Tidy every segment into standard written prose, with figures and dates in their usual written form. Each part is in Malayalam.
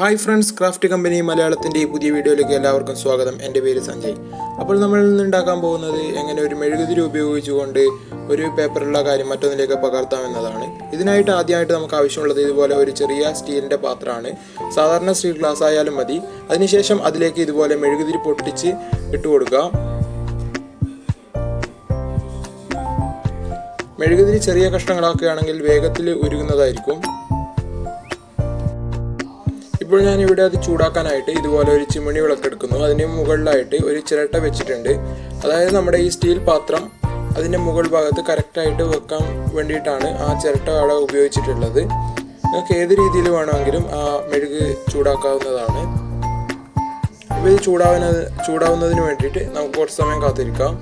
Hi friends, Craft Company മലയാളത്തിന്റെ ഈ പുതിയ വീഡിയോയിലേക്ക് എല്ലാവർക്കും സ്വാഗതം. എൻ്റെ പേര് സഞ്ജയ്. അപ്പോൾ നമ്മൾ ഇന്ന് ഉണ്ടാക്കാൻ പോകുന്നത് എങ്ങനെ ഒരു മെഴുകുതിരി ഉപയോഗിച്ചുകൊണ്ട് ഒരു പേപ്പറിലുള്ള കാര്യം മറ്റൊന്നിലേക്ക് പകർത്താം എന്നതാണ്. ഇതിനായിട്ട് ആദ്യമായിട്ട് നമുക്ക് ആവശ്യമുള്ളത് ഇതുപോലെ ഒരു ചെറിയ സ്റ്റീലിന്റെ പാത്രമാണ്. സാധാരണ സ്റ്റീൽ ഗ്ലാസ് ആയാലും മതി. അതിനുശേഷം അതിലേക്ക് ഇതുപോലെ മെഴുകുതിരി പൊട്ടിച്ച് ഇട്ട് കൊടുക്കുക. മെഴുകുതിരി ചെറിയ കഷ്ണങ്ങളാക്കുകയാണെങ്കിൽ വേഗത്തിൽ ഉരുകുന്നതായിരിക്കും. ഇപ്പോൾ ഞാൻ ഇവിടെ അത് ചൂടാക്കാനായിട്ട് ഇതുപോലെ ഒരു ചിമ്മിണി വിളക്ക് എടുക്കുന്നു. അതിന് മുകളിലായിട്ട് ഒരു ചിരട്ട വെച്ചിട്ടുണ്ട്. അതായത് നമ്മുടെ ഈ സ്റ്റീൽ പാത്രം അതിൻ്റെ മുകൾ ഭാഗത്ത് കറക്റ്റായിട്ട് വെക്കാൻ വേണ്ടിയിട്ടാണ് ആ ചിരട്ട അവിടെ ഉപയോഗിച്ചിട്ടുള്ളത്. നിങ്ങൾക്ക് ഏത് രീതിയിൽ വേണമെങ്കിലും ആ മെഴുക് ചൂടാക്കാവുന്നതാണ്. ഇപ്പോൾ ഇത് ചൂടാവുന്നതിന് വേണ്ടിയിട്ട് നമുക്ക് കുറച്ച് സമയം കാത്തിരിക്കാം.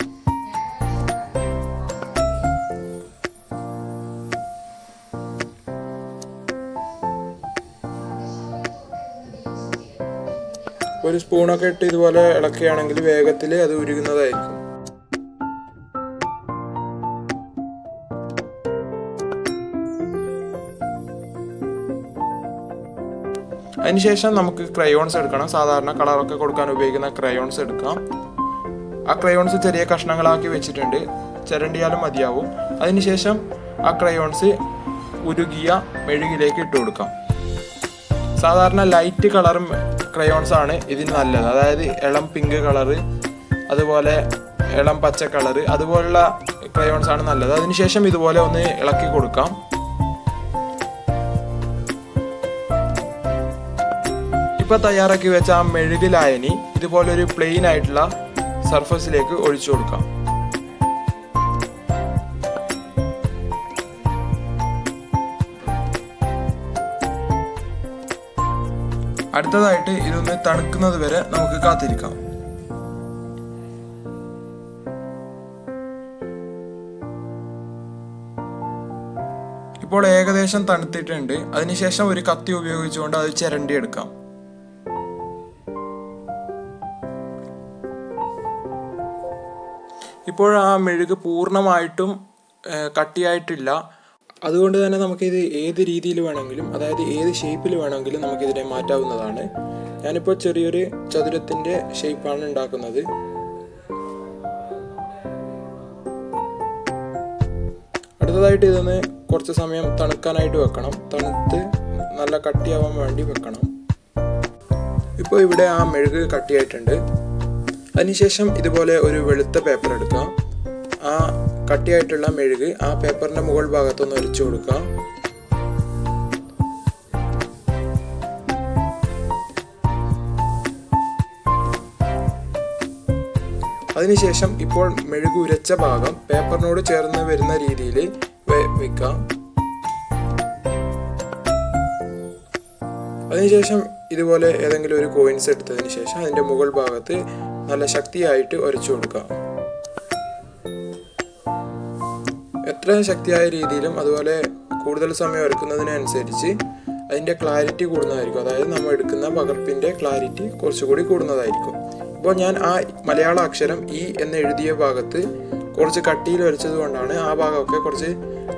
ഒരു സ്പൂണൊക്കെ ഇട്ട് ഇതുപോലെ ഇളക്കുകയാണെങ്കിൽ വേഗത്തിൽ അത് ഉരുകുന്നതായിരിക്കും. അതിനുശേഷം നമുക്ക് ക്രയോൺസ് എടുക്കണം. സാധാരണ കളറൊക്കെ കൊടുക്കാൻ ഉപയോഗിക്കുന്ന ക്രയോൺസ് എടുക്കാം. ആ ക്രയോൺസ് ചെറിയ കഷ്ണങ്ങളാക്കി വെച്ചിട്ടുണ്ട്. ചിരണ്ടിയാലും മതിയാവും. അതിനുശേഷം ആ ക്രയോൺസ് ഉരുകിയ മെഴുകിലേക്ക് ഇട്ട് കൊടുക്കാം. സാധാരണ ലൈറ്റ് കളർ ക്രയോൺസ് ആണ് ഇതിന് നല്ലത്. അതായത് ഇളം പിങ്ക് കളറ്, അതുപോലെ ഇളം പച്ച കളറ്, അതുപോലുള്ള ക്രയോൺസ് ആണ് നല്ലത്. അതിനുശേഷം ഇതുപോലെ ഒന്ന് ഇളക്കി കൊടുക്കാം. ഇപ്പൊ തയ്യാറാക്കി വെച്ച ആ മെഴുക് ലായനി ഇതുപോലെ ഒരു പ്ലെയിൻ ആയിട്ടുള്ള സർഫസിലേക്ക് ഒഴിച്ചു കൊടുക്കാം. അടുത്തതായിട്ട് ഇതൊന്ന് തണുക്കുന്നത് വരെ നമുക്ക് കാത്തിരിക്കാം. ഇപ്പോൾ ഏകദേശം തണുത്തിട്ടുണ്ട്. അതിനുശേഷം ഒരു കത്തി ഉപയോഗിച്ചുകൊണ്ട് അത് ചിരണ്ടി എടുക്കാം. ഇപ്പോൾ ആ മെഴുക് പൂർണ്ണമായിട്ടും കട്ടിയായിട്ടില്ല. അതുകൊണ്ട് തന്നെ നമുക്കിത് ഏത് രീതിയിൽ വേണമെങ്കിലും, അതായത് ഏത് ഷേപ്പിൽ വേണമെങ്കിലും നമുക്കിതിനെ മാറ്റാവുന്നതാണ്. ഞാനിപ്പോൾ ചെറിയൊരു ചതുരത്തിൻ്റെ ഷേപ്പാണ് ഉണ്ടാക്കുന്നത്. അടുത്തതായിട്ട് ഇതൊന്ന് കുറച്ച് സമയം തണുക്കാനായിട്ട് വെക്കണം. തണുത്ത് നല്ല കട്ടിയാവാൻ വേണ്ടി വെക്കണം. ഇപ്പോൾ ഇവിടെ ആ മെഴുക് കട്ടിയായിട്ടുണ്ട്. അതിനുശേഷം ഇതുപോലെ ഒരു വെളുത്ത പേപ്പർ എടുക്കാം. ആ കട്ടിയായിട്ടുള്ള മെഴുക് ആ പേപ്പറിന്റെ മുകൾ ഭാഗത്തൊന്ന് ഒഴിച്ചു കൊടുക്കാം. അതിനുശേഷം ഇപ്പോൾ മെഴുക് ഉരച്ച ഭാഗം പേപ്പറിനോട് ചേർന്ന് വരുന്ന രീതിയിൽ വെക്കാം. അതിനുശേഷം ഇതുപോലെ ഏതെങ്കിലും ഒരു കോയിൻസ് എടുത്തതിന് ശേഷം അതിന്റെ മുകൾ ഭാഗത്ത് നല്ല ശക്തിയായിട്ട് ഉരച്ചു കൊടുക്കാം. എത്ര ശക്തിയായ രീതിയിലും അതുപോലെ കൂടുതൽ സമയം ഉരക്കുന്നതിനനുസരിച്ച് അതിൻ്റെ ക്ലാരിറ്റി കൂടുന്നതായിരിക്കും. അതായത് നമ്മൾ എടുക്കുന്ന പകർപ്പിൻ്റെ ക്ലാരിറ്റി കുറച്ചുകൂടി കൂടുന്നതായിരിക്കും. ഇപ്പോൾ ഞാൻ ആ മലയാള അക്ഷരം ഇ എന്ന് എഴുതിയ ഭാഗത്ത് കുറച്ച് കട്ടിയിൽ വരച്ചത് കൊണ്ടാണ് ആ ഭാഗമൊക്കെ കുറച്ച്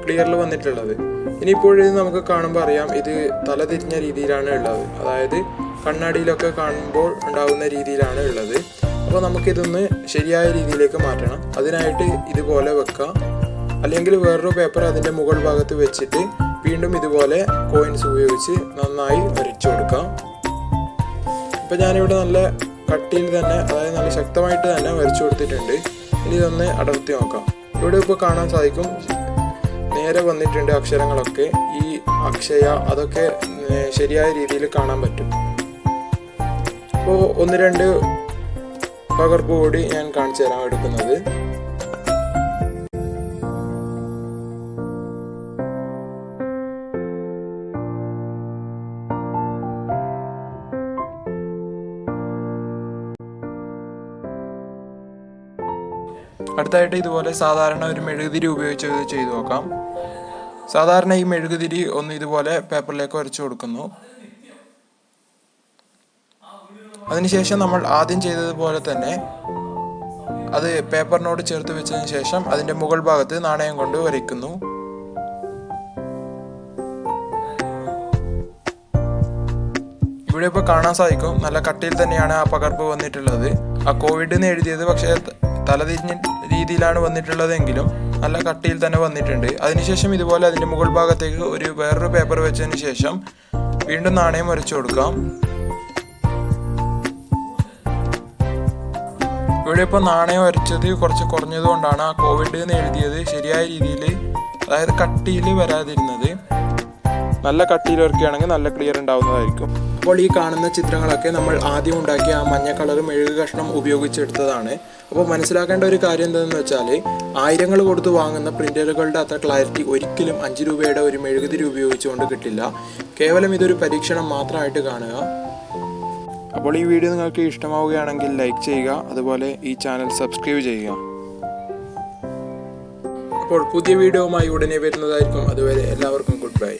ക്ലിയറിൽ വന്നിട്ടുള്ളത്. ഇനിയിപ്പോൾ ഇത് നമുക്ക് കാണുമ്പോൾ അറിയാം ഇത് തലതിരിഞ്ഞ രീതിയിലാണ് ഉള്ളത്. അതായത് കണ്ണാടിയിലൊക്കെ കാണുമ്പോൾ ഉണ്ടാകുന്ന രീതിയിലാണ് ഉള്ളത്. അപ്പോൾ നമുക്കിതൊന്ന് ശരിയായ രീതിയിലേക്ക് മാറ്റണം. അതിനായിട്ട് ഇതുപോലെ വെക്കാം. അല്ലെങ്കിൽ വേറൊരു പേപ്പർ അതിൻ്റെ മുകൾ ഭാഗത്ത് വെച്ചിട്ട് വീണ്ടും ഇതുപോലെ കോയിൻസ് ഉപയോഗിച്ച് നന്നായി വരച്ചു കൊടുക്കാം. ഇപ്പം ഞാനിവിടെ നല്ല കട്ടിയിൽ തന്നെ, അതായത് നല്ല ശക്തമായിട്ട് തന്നെ വരച്ചു കൊടുത്തിട്ടുണ്ട്. ഇനി ഇതൊന്ന് അടർത്തി നോക്കാം. ഇവിടെ ഇപ്പോൾ കാണാൻ സാധിക്കും നേരെ വന്നിട്ടുണ്ട് അക്ഷരങ്ങളൊക്കെ. ഈ അക്ഷയ അതൊക്കെ ശരിയായ രീതിയിൽ കാണാൻ പറ്റും. ഇപ്പോൾ ഒന്ന് രണ്ട് പകർപ്പ് കൂടി ഞാൻ കാണിച്ചു തരാം എടുക്കുന്നത്. അടുത്തായിട്ട് ഇതുപോലെ സാധാരണ ഒരു മെഴുകുതിരി ഉപയോഗിച്ച് ഇത് ചെയ്തു നോക്കാം. സാധാരണ ഈ മെഴുകുതിരി ഒന്ന് ഇതുപോലെ പേപ്പറിലേക്ക് വരച്ചു കൊടുക്കുന്നു. അതിനുശേഷം നമ്മൾ ആദ്യം ചെയ്തതുപോലെ തന്നെ അത് പേപ്പറിനോട് ചേർത്ത് വെച്ചതിന് ശേഷം അതിൻ്റെ മുകൾ ഭാഗത്ത് നാണയം കൊണ്ട് വരയ്ക്കുന്നു. ഇവിടെ ഇപ്പോൾ കാണാൻ സാധിക്കും നല്ല കട്ടിയിൽ തന്നെയാണ് ആ പകർപ്പ് വന്നിട്ടുള്ളത്. ആ കോവിഡ് എന്ന് എഴുതിയത് പക്ഷേ തലതിരിഞ്ഞ രീതിയിലാണ് വന്നിട്ടുള്ളതെങ്കിലും നല്ല കട്ടിയിൽ തന്നെ വന്നിട്ടുണ്ട്. അതിനുശേഷം ഇതുപോലെ അതിൻ്റെ മുകൾ ഭാഗത്തേക്ക് വേറൊരു പേപ്പർ വെച്ചതിന് ശേഷം വീണ്ടും നാണയം വരച്ചു കൊടുക്കാം. ഇവിടെ ഇപ്പോൾ നാണയം വരച്ചത് കുറച്ച് കുറഞ്ഞതുകൊണ്ടാണ് ആ കോവിഡ് എന്ന് എഴുതിയത് ശരിയായ രീതിയിൽ, അതായത് കട്ടിയിൽ വരാതിരുന്നത്. നല്ല കട്ടിയിൽ വരയ്ക്കുകയാണെങ്കിൽ നല്ല ക്ലിയർ ഉണ്ടാവുന്നതായിരിക്കും. അപ്പോൾ ഈ കാണുന്ന ചിത്രങ്ങളൊക്കെ നമ്മൾ ആദ്യം ഉണ്ടാക്കിയ ആ മഞ്ഞ കളർ മെഴുക് കഷ്ണം ഉപയോഗിച്ചെടുത്തതാണ്. അപ്പോൾ മനസ്സിലാക്കേണ്ട ഒരു കാര്യം എന്താണെന്ന് വെച്ചാൽ, ആയിരങ്ങൾ കൊടുത്ത് വാങ്ങുന്ന പ്രിൻ്ററുകളുടെ അത്ര ക്ലാരിറ്റി ഒരിക്കലും 5 രൂപയുടെ ഒരു മെഴുകുതിരി ഉപയോഗിച്ചുകൊണ്ട് കിട്ടില്ല. കേവലം ഇതൊരു പരീക്ഷണം മാത്രമായിട്ട് കാണുക. അപ്പോൾ ഈ വീഡിയോ നിങ്ങൾക്ക് ഇഷ്ടമാവുകയാണെങ്കിൽ ലൈക്ക് ചെയ്യുക, അതുപോലെ ഈ ചാനൽ സബ്സ്ക്രൈബ് ചെയ്യുക. അപ്പോൾ പുതിയ വീഡിയോയുമായി ഉടനെ വരുന്നതായിരിക്കും. അതുവരെ എല്ലാവർക്കും ഗുഡ് ബൈ.